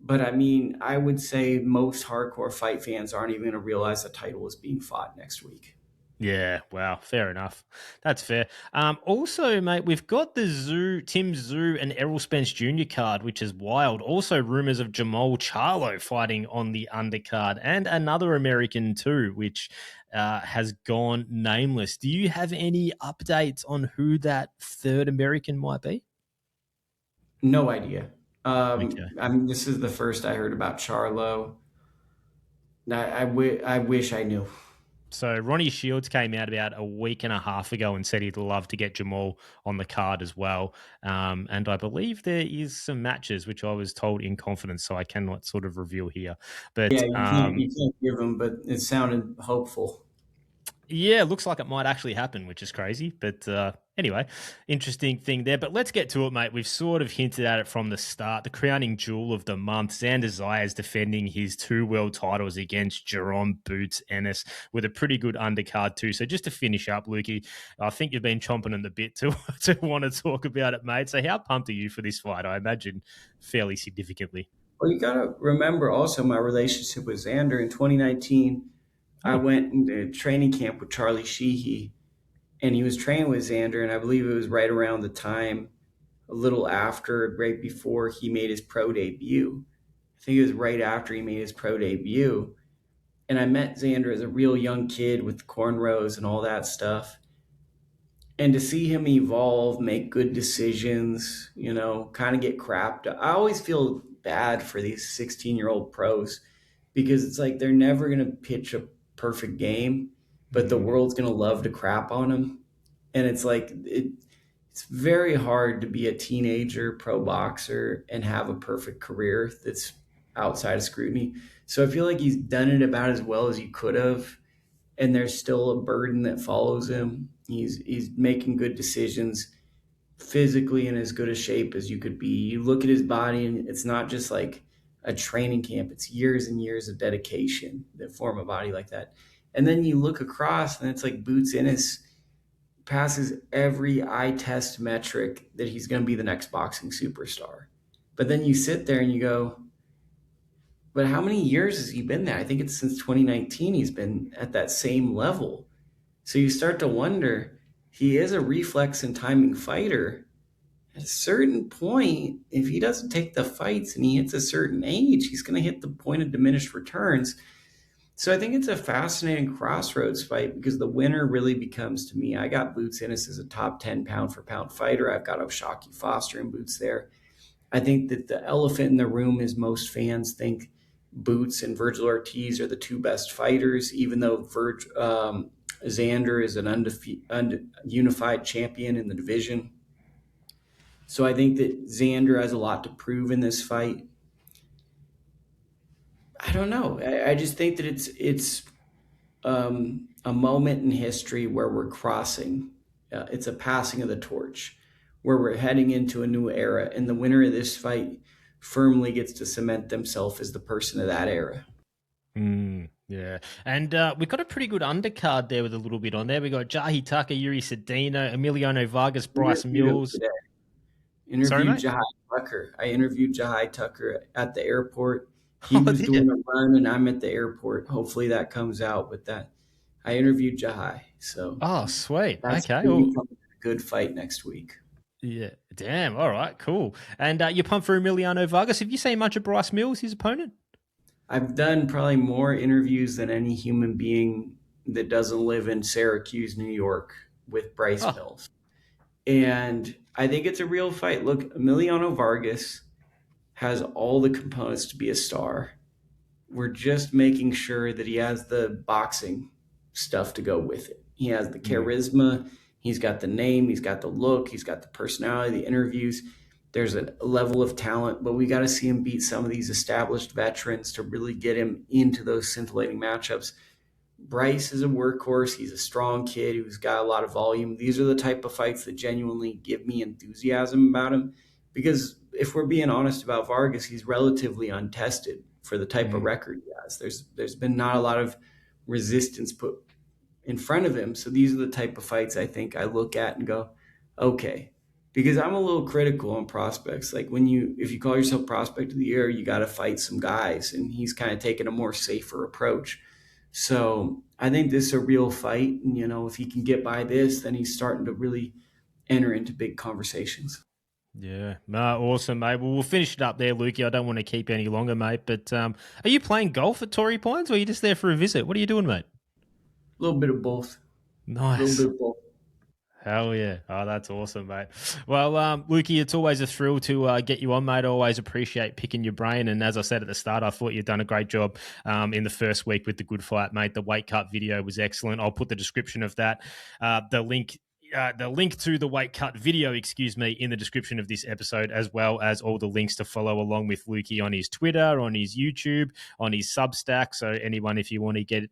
But I mean, I would say most hardcore fight fans aren't even going to realize the title is being fought next week. Yeah, wow, fair enough. That's fair. Also, mate, we've got the Tim Tszyu and Errol Spence Jr. card, which is wild. Also, rumors of Jamal Charlo fighting on the undercard, and another American too, which has gone nameless. Do you have any updates on who that third American might be? No idea. Okay. I mean, this is the first I heard about Charlo. I wish I knew. So Ronnie Shields came out about a week and a half ago and said he'd love to get Jamal on the card as well. And I believe there is some matches, which I was told in confidence, so I cannot sort of reveal here. But yeah, you can't give them, but it sounded hopeful. Yeah, looks like it might actually happen, which is crazy. But anyway, interesting thing there. But let's get to it, mate. We've sort of hinted at it from the start. The crowning jewel of the month, Xander Zayas defending his 2 world titles against Jaron Boots Ennis with a pretty good undercard too. So just to finish up, Lukie, I think you've been chomping on the bit to want to talk about it, mate. So how pumped are you for this fight? I imagine fairly significantly. Well, you got to remember also my relationship with Xander in 2019. I went into training camp with Charlie Sheehy, and he was training with Xander, and I believe it was right around the time a little after, right before he made his pro debut. I think it was right after he made his pro debut. And I met Xander as a real young kid with cornrows and all that stuff. And to see him evolve, make good decisions, kind of get crapped. I always feel bad for these 16-year-old pros because it's like they're never going to pitch a perfect game, but the world's going to love to crap on them. And it's like it's very hard to be a teenager pro boxer and have a perfect career that's outside of scrutiny. So I feel like he's done it about as well as he could have, and there's still a burden that follows him. He's making good decisions, physically in as good a shape as you could be. You look at his body, and it's not just like a training camp. It's years and years of dedication that form a body like that. And then you look across, and it's like Boots Ennis passes every eye test metric that he's going to be the next boxing superstar. But then you sit there and you go, but how many years has he been there? I think it's since 2019 he's been at that same level. So you start to wonder, he is a reflex and timing fighter. At a certain point, if he doesn't take the fights and he hits a certain age, he's going to hit the point of diminished returns. So I think it's a fascinating crossroads fight because the winner really becomes, to me, I got Boots Ennis as a top 10 pound for pound fighter. I've got O'Shaquie Foster and Boots there. I think that the elephant in the room is most fans think Boots and Virgil Ortiz are the two best fighters, even though Xander is an unified champion in the division. So I think that Xander has a lot to prove in this fight. I don't know. I just think that it's a moment in history where we're crossing. It's a passing of the torch, where we're heading into a new era, and the winner of this fight firmly gets to cement themselves as the person of that era. Yeah, and we've got a pretty good undercard there with a little bit on there. We got Jahi Tucker, Yuri Sedino, Emiliano Vargas, Bryce Mills. Jahi Tucker. I interviewed Jahi Tucker at the airport. He was doing a run, and I'm at the airport. Hopefully that comes out with that. I interviewed Jahi. So sweet. That's okay. A good fight next week. Yeah. Damn. All right. Cool. And you're pumped for Emiliano Vargas. Have you seen much of Bryce Mills, his opponent? I've done probably more interviews than any human being that doesn't live in Syracuse, New York, with Bryce Mills. And I think it's a real fight. Look, Emiliano Vargas has all the components to be a star. We're just making sure that he has the boxing stuff to go with it. He has the charisma. He's got the name. He's got the look. He's got the personality, the interviews. There's a level of talent, but we got to see him beat some of these established veterans to really get him into those scintillating matchups. Bryce is a workhorse. He's a strong kid who's got a lot of volume. These are the type of fights that genuinely give me enthusiasm about him, because if we're being honest about Vargas, he's relatively untested for the type of record he has. There's been not a lot of resistance put in front of him. So these are the type of fights I think I look at and go, okay, because I'm a little critical on prospects. Like if you call yourself prospect of the year, you got to fight some guys, and he's kind of taking a more safer approach. So I think this is a real fight. And, if he can get by this, then he's starting to really enter into big conversations. Yeah, awesome, mate. Well, we'll finish it up there, Lukie. I don't want to keep you any longer, mate. But are you playing golf at Torrey Pines, or are you just there for a visit? What are you doing, mate? A little bit of both. Nice. A little bit of both. Hell yeah. Oh, that's awesome, mate. Well, Lukie, it's always a thrill to get you on, mate. I always appreciate picking your brain. And as I said at the start, I thought you'd done a great job in the first week with the Good Fight, mate. The weight cut video was excellent. I'll put the description of that, the link to the weight cut video, in the description of this episode, as well as all the links to follow along with Lukie on his Twitter, on his YouTube, on his Substack. So anyone, if you want to get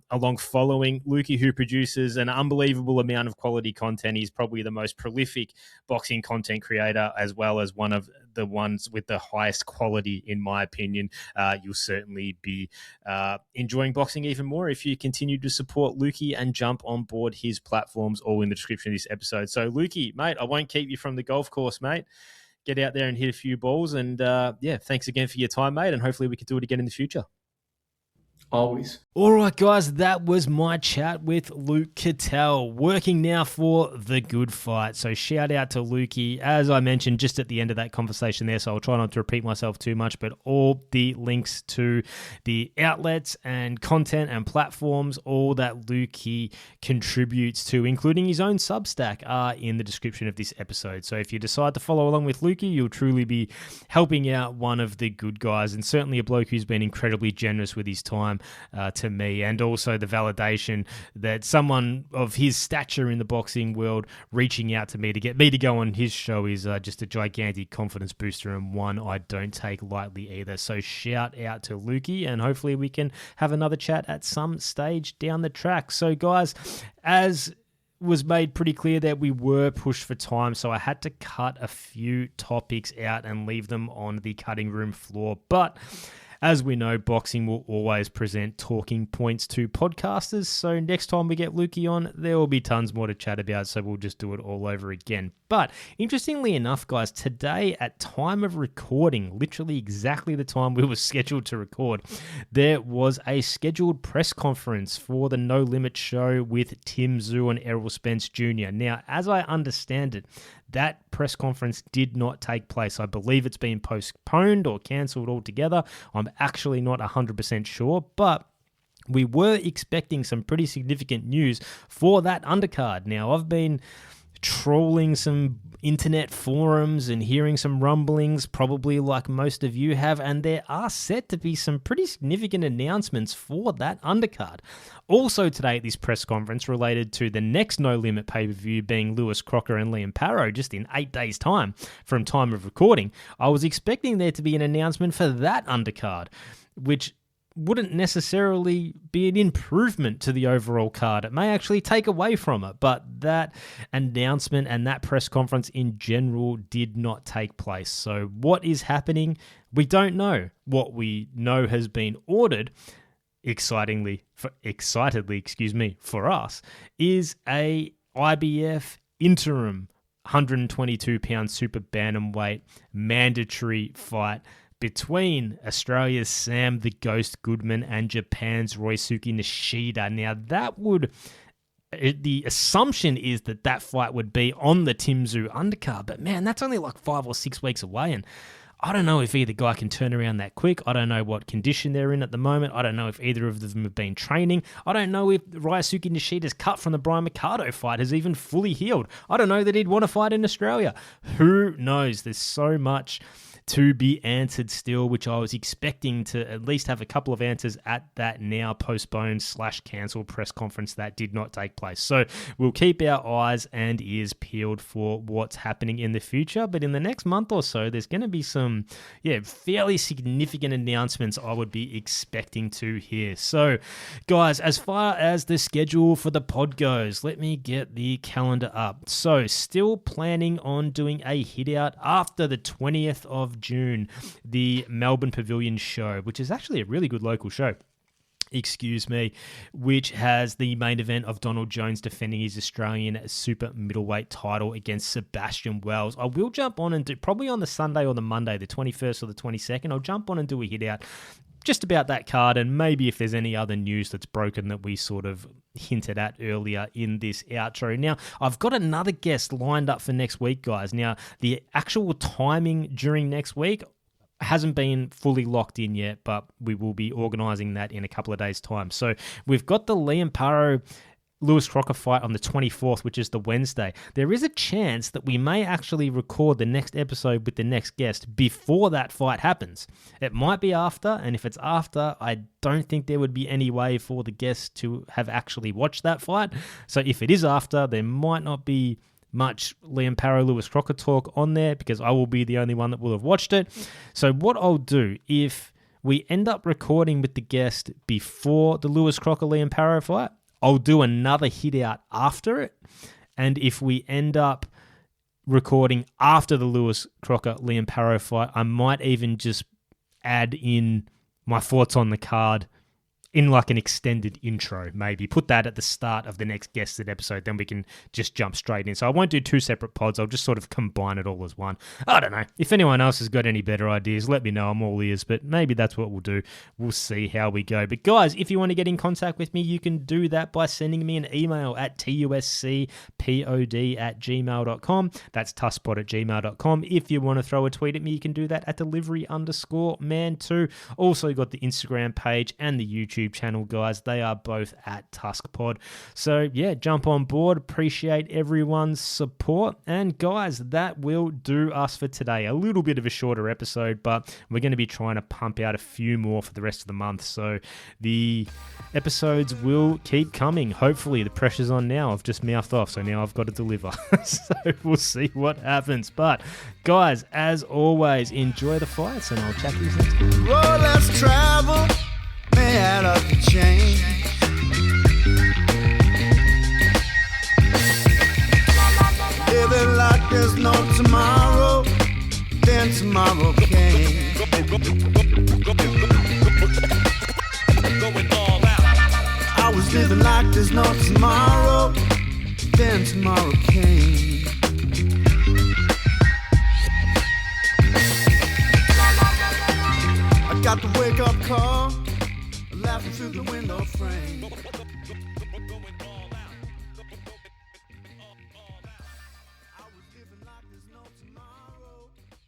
along following Lukie, who produces an unbelievable amount of quality content. He's probably the most prolific boxing content creator, as well as one of the ones with the highest quality, in my opinion. You'll certainly be enjoying boxing even more if you continue to support Lukie and jump on board his platforms, all in the description of this episode. So Lukie, mate, I won't keep you from the golf course, mate. Get out there and hit a few balls. And thanks again for your time, mate. And hopefully we can do it again in the future. Always. All right, guys, that was my chat with Luke Ketelle, working now for The Good Fight. So shout out to Lukie, as I mentioned just at the end of that conversation there, so I'll try not to repeat myself too much, but all the links to the outlets and content and platforms, all that Lukie contributes to, including his own Substack, are in the description of this episode. So if you decide to follow along with Lukie, you'll truly be helping out one of the good guys, and certainly a bloke who's been incredibly generous with his time to me, and also the validation that someone of his stature in the boxing world reaching out to me to get me to go on his show is just a gigantic confidence booster, and one I don't take lightly either. So shout out to Lukie, and hopefully we can have another chat at some stage down the track. So guys, as was made pretty clear that we were pushed for time, so I had to cut a few topics out and leave them on the cutting room floor. But as we know, boxing will always present talking points to podcasters, so next time we get Lukie on, there will be tons more to chat about, so we'll just do it all over again. But interestingly enough, guys, today at time of recording, literally exactly the time we were scheduled to record, there was a scheduled press conference for the No Limit show with Tim Tszyu and Errol Spence Jr. Now, as I understand it, that press conference did not take place. I believe it's been postponed or cancelled altogether. I'm actually not 100% sure, but we were expecting some pretty significant news for that undercard. Now, I've been trolling some internet forums and hearing some rumblings, probably like most of you have, and there are set to be some pretty significant announcements for that undercard. Also today at this press conference related to the next No Limit pay-per-view being Lewis Crocker and Liam Paro just in 8 days' time from time of recording, I was expecting there to be an announcement for that undercard, which wouldn't necessarily be an improvement to the overall card. It may actually take away from it, but that announcement and that press conference in general did not take place. So what is happening? We don't know. What we know has been ordered, excitedly, for us, is a IBF interim 122-pound super bantamweight mandatory fight between Australia's Sam the Ghost Goodman and Japan's Roysuke Nishida. Now, the assumption is that fight would be on the Tim Tszyu undercard, but man, that's only like 5 or 6 weeks away, and I don't know if either guy can turn around that quick. I don't know what condition they're in at the moment. I don't know if either of them have been training. I don't know if Ryosuke Nishida's cut from the Brian Mercado fight has even fully healed. I don't know that he'd want to fight in Australia. Who knows? There's so much to be answered still, which I was expecting to at least have a couple of answers at that now postponed / cancelled press conference that did not take place. So we'll keep our eyes and ears peeled for what's happening in the future. But in the next month or so, there's going to be some, fairly significant announcements I would be expecting to hear. So guys, as far as the schedule for the pod goes, let me get the calendar up. So still planning on doing a hit out after the 20th of June, the Melbourne Pavilion show, which is actually a really good local show, which has the main event of Donald Jones defending his Australian super middleweight title against Sebastian Wells. I will jump on and do, probably on the Sunday or the Monday, the 21st or the 22nd, I'll jump on and do a hit out just about that card, and maybe if there's any other news that's broken that we sort of hinted at earlier in this outro. Now, I've got another guest lined up for next week, guys. Now, the actual timing during next week hasn't been fully locked in yet, but we will be organising that in a couple of days' time. So we've got the Liam Paro Lewis Crocker fight on the 24th, which is the Wednesday. There is a chance that we may actually record the next episode with the next guest before that fight happens. It might be after, and if it's after, I don't think there would be any way for the guest to have actually watched that fight. So if it is after, there might not be much Liam Paro Lewis Crocker talk on there because I will be the only one that will have watched it. So what I'll do, if we end up recording with the guest before the Lewis Crocker Liam Paro fight, I'll do another hit out after it. And if we end up recording after the Lewis Crocker Liam Paro fight, I might even just add in my thoughts on the card in like an extended intro, maybe. Put that at the start of the next guested episode, then we can just jump straight in. So I won't do 2 separate pods. I'll just sort of combine it all as one. I don't know. If anyone else has got any better ideas, let me know. I'm all ears, but maybe that's what we'll do. We'll see how we go. But guys, if you want to get in contact with me, you can do that by sending me an email at tuscpod@gmail.com. That's tuskpod@gmail.com. If you want to throw a tweet at me, you can do that at delivery_man2. Also got the Instagram page and the YouTube channel, guys. They are both at TUSCPod. So yeah, jump on board. Appreciate everyone's support. And guys, that will do us for today. A little bit of a shorter episode, but we're going to be trying to pump out a few more for the rest of the month. So the episodes will keep coming. Hopefully, the pressure's on now. I've just mouthed off, so now I've got to deliver. So we'll see what happens. But guys, as always, enjoy the fights, and I'll chat to you next time. Road less travel may add up the change. Living like there's no tomorrow, then tomorrow came. I was living like there's no tomorrow, then tomorrow came. I got the wake-up call, laughing through the window frame.